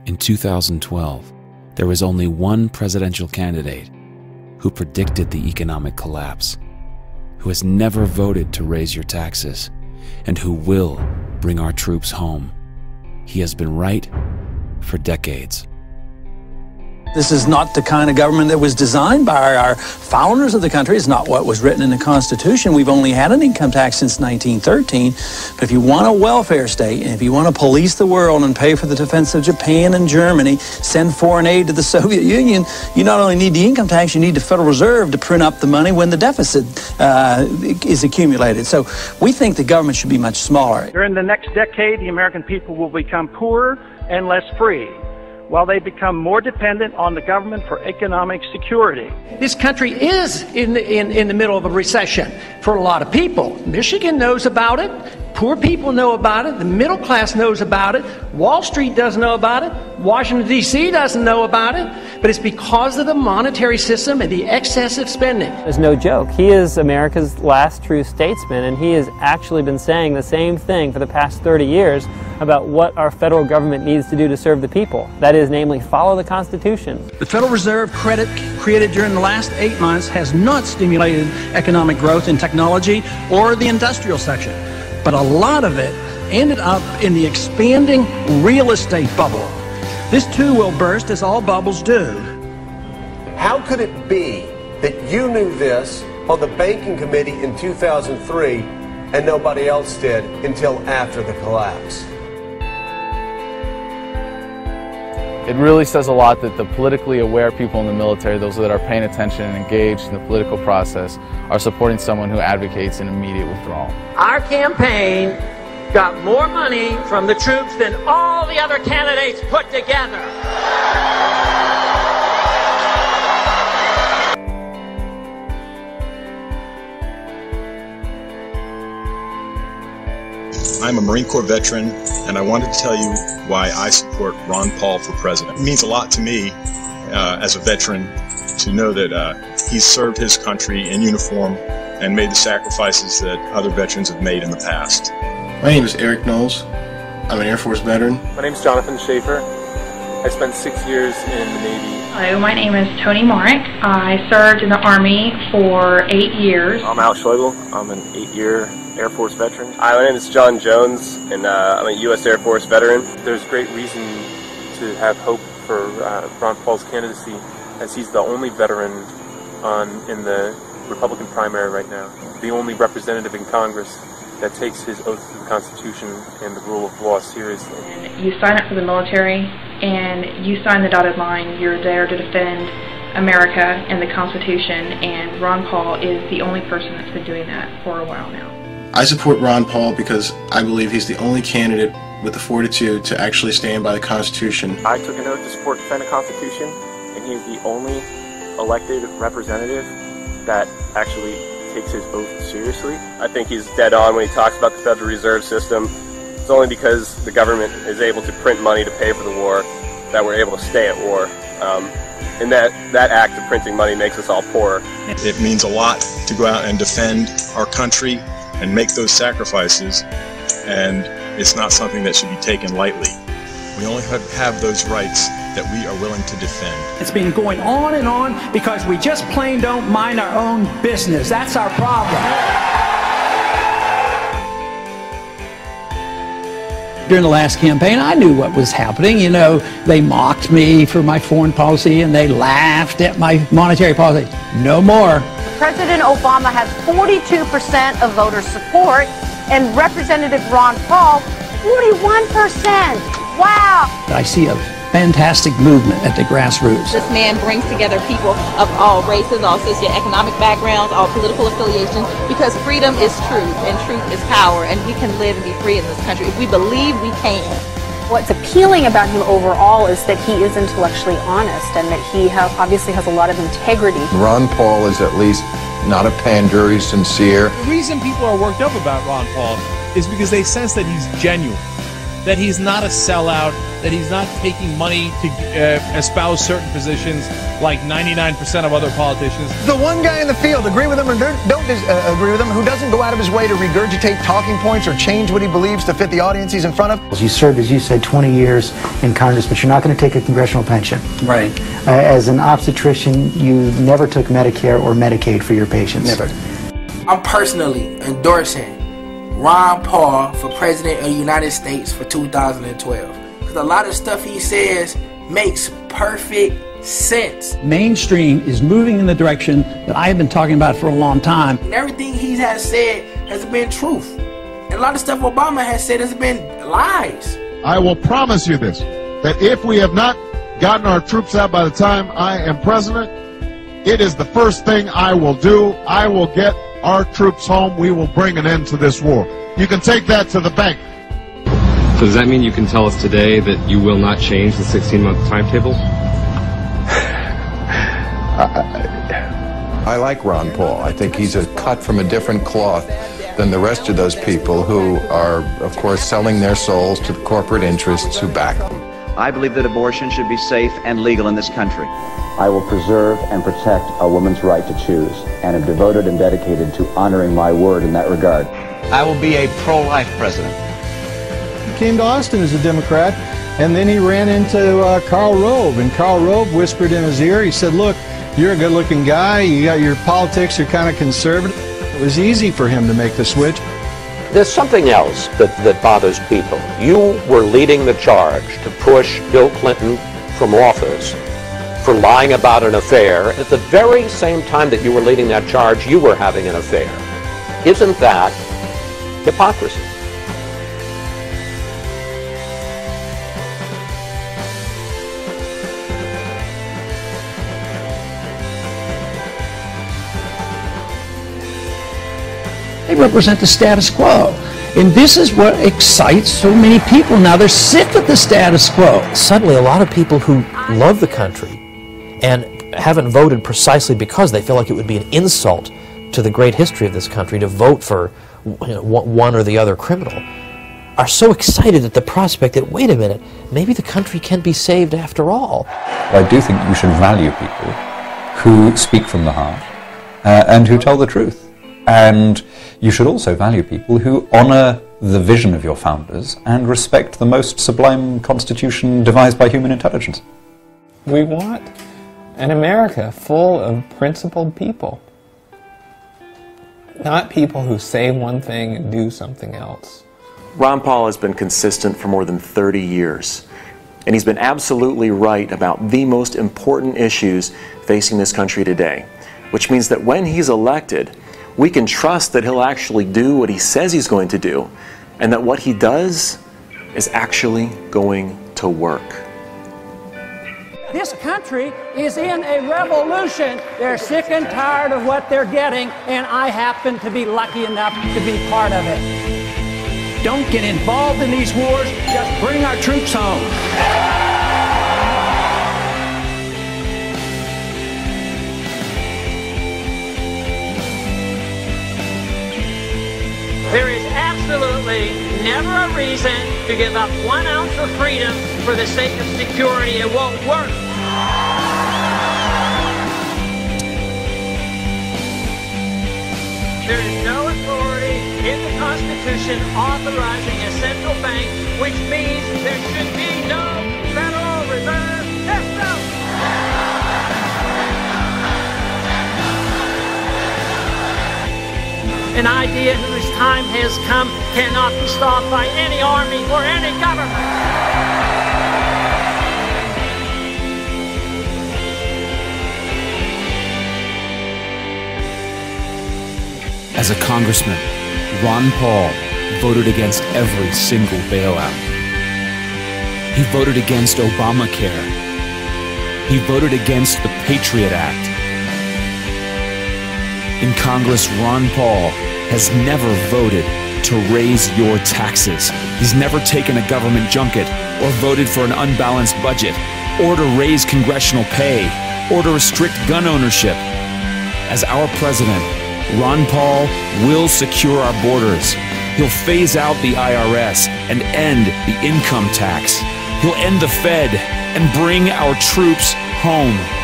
In 2012, there was only one presidential candidate who predicted the economic collapse, who has never voted to raise your taxes, and who will bring our troops home. He has been right for decades. This is not the kind of government that was designed by our founders of the country. It's not what was written in the Constitution. We've only had an income tax since 1913. But if you want a welfare state, and if you want to police the world and pay for the defense of Japan and Germany, send foreign aid to the Soviet Union, you not only need the income tax, you need the Federal Reserve to print up the money when the deficit is accumulated. So we think the government should be much smaller. During the next decade, the American people will become poorer and less free, while they become more dependent on the government for economic security. This country is in the middle of a recession for a lot of people. Michigan knows about it. Poor people know about it. The middle class knows about it. Wall Street doesn't know about it. Washington, D.C. doesn't know about it. But it's because of the monetary system and the excessive spending. There's no joke. He is America's last true statesman, and he has actually been saying the same thing for the past 30 years about what our federal government needs to do to serve the people. That is, namely, follow the Constitution. The Federal Reserve credit created during the last 8 months has not stimulated economic growth in technology or the industrial section. But a lot of it ended up in the expanding real estate bubble. This too will burst, as all bubbles do. How could it be that you knew this on the banking committee in 2003 and nobody else did until after the collapse? It really says a lot that the politically aware people in the military, those that are paying attention and engaged in the political process, are supporting someone who advocates an immediate withdrawal. Our campaign got more money from the troops than all the other candidates put together. I'm a Marine Corps veteran, and I wanted to tell you why I support Ron Paul for president. It means a lot to me as a veteran to know that he's served his country in uniform and made the sacrifices that other veterans have made in the past. My name is Eric Knowles. I'm an Air Force veteran. My name is Jonathan Schaefer. I spent 6 years in the Navy. Hello, my name is Tony Marek. I served in the Army for 8 years. I'm Al Schlegel. I'm an 8-year Air Force veteran. Hi, my name is John Jones, and I'm a U.S. Air Force veteran. There's great reason to have hope for Ron Paul's candidacy, as he's the only veteran in the Republican primary right now, the only representative in Congress that takes his oath to the Constitution and the rule of law seriously. And you sign up for the military, and you sign the dotted line. You're there to defend America and the Constitution, and Ron Paul is the only person that's been doing that for a while now. I support Ron Paul because I believe he's the only candidate with the fortitude to actually stand by the Constitution. I took an oath to support and defend the Constitution, and he's the only elected representative that actually takes his oath seriously. I think he's dead on when he talks about the Federal Reserve System. It's only because the government is able to print money to pay for the war that we're able to stay at war. And that act of printing money makes us all poorer. It means a lot to go out and defend our country and make those sacrifices, and it's not something that should be taken lightly. We only have those rights that we are willing to defend. It's been going on and on because we just plain don't mind our own business. That's our problem. During the last campaign, I knew what was happening. You know, they mocked me for my foreign policy and they laughed at my monetary policy. No more. President Obama has 42% of voter support, and Representative Ron Paul, 41%. Wow. I see a fantastic movement at the grassroots. This man brings together people of all races, all socioeconomic backgrounds, all political affiliations, because freedom is truth, and truth is power, and we can live and be free in this country if we believe we can. What's appealing about him overall is that he is intellectually honest and that he obviously has a lot of integrity. Ron Paul is at least not a pander, he's sincere. The reason people are worked up about Ron Paul is because they sense that he's genuine, that he's not a sellout, that he's not taking money to espouse certain positions like 99% of other politicians. The one guy in the field, agree with him or don't agree with him, who doesn't go out of his way to regurgitate talking points or change what he believes to fit the audience he's in front of. You served, as you said, 20 years in Congress, but you're not going to take a congressional pension. Right. As an obstetrician, you never took Medicare or Medicaid for your patients. Never. I'm personally endorsing Ron Paul for President of the United States for 2012. Because a lot of stuff he says makes perfect sense. Mainstream is moving in the direction that I have been talking about for a long time. And everything he has said has been truth. And a lot of stuff Obama has said has been lies. I will promise you this, that if we have not gotten our troops out by the time I am president, it is the first thing I will do. I will get our troops home. We will bring an end to this war. You can take that to the bank. So does that mean you can tell us today that you will not change the 16-month timetable? I like Ron Paul. I think he's a cut from a different cloth than the rest of those people who are, of course, selling their souls to the corporate interests who back them. I believe that abortion should be safe and legal in this country. I will preserve and protect a woman's right to choose, and am devoted and dedicated to honoring my word in that regard. I will be a pro-life president. He came to Austin as a Democrat, and then he ran into Karl Rove, and Karl Rove whispered in his ear, he said, look, you're a good-looking guy, you got your politics, you're kind of conservative. It was easy for him to make the switch. There's something else that bothers people. You were leading the charge to push Bill Clinton from office for lying about an affair. At the very same time that you were leading that charge, you were having an affair. Isn't that hypocrisy? They represent the status quo. And this is what excites so many people now. They're sick of the status quo. Suddenly, a lot of people who love the country and haven't voted precisely because they feel like it would be an insult to the great history of this country to vote for one or the other criminal, are so excited at the prospect that, wait a minute, maybe the country can be saved after all. I do think you should value people who speak from the heart and who tell the truth. And you should also value people who honor the vision of your founders and respect the most sublime constitution devised by human intelligence. We want an America full of principled people, not people who say one thing and do something else. Ron Paul has been consistent for more than 30 years, and he's been absolutely right about the most important issues facing this country today, which means that when he's elected, we can trust that he'll actually do what he says he's going to do, and that what he does is actually going to work. This country is in a revolution. They're sick and tired of what they're getting, and I happen to be lucky enough to be part of it. Don't get involved in these wars, just bring our troops home. There is absolutely never a reason to give up 1 ounce of freedom for the sake of security. It won't work. There is no authority in the Constitution authorizing a central bank, which means there should be no Federal Reserve System. An idea whose time has come cannot be stopped by any army or any government. As a congressman, Ron Paul voted against every single bailout. He voted against Obamacare. He voted against the Patriot Act. In Congress, Ron Paul has never voted to raise your taxes. He's never taken a government junket or voted for an unbalanced budget or to raise congressional pay or to restrict gun ownership. As our president, Ron Paul will secure our borders. He'll phase out the IRS and end the income tax. He'll end the Fed and bring our troops home.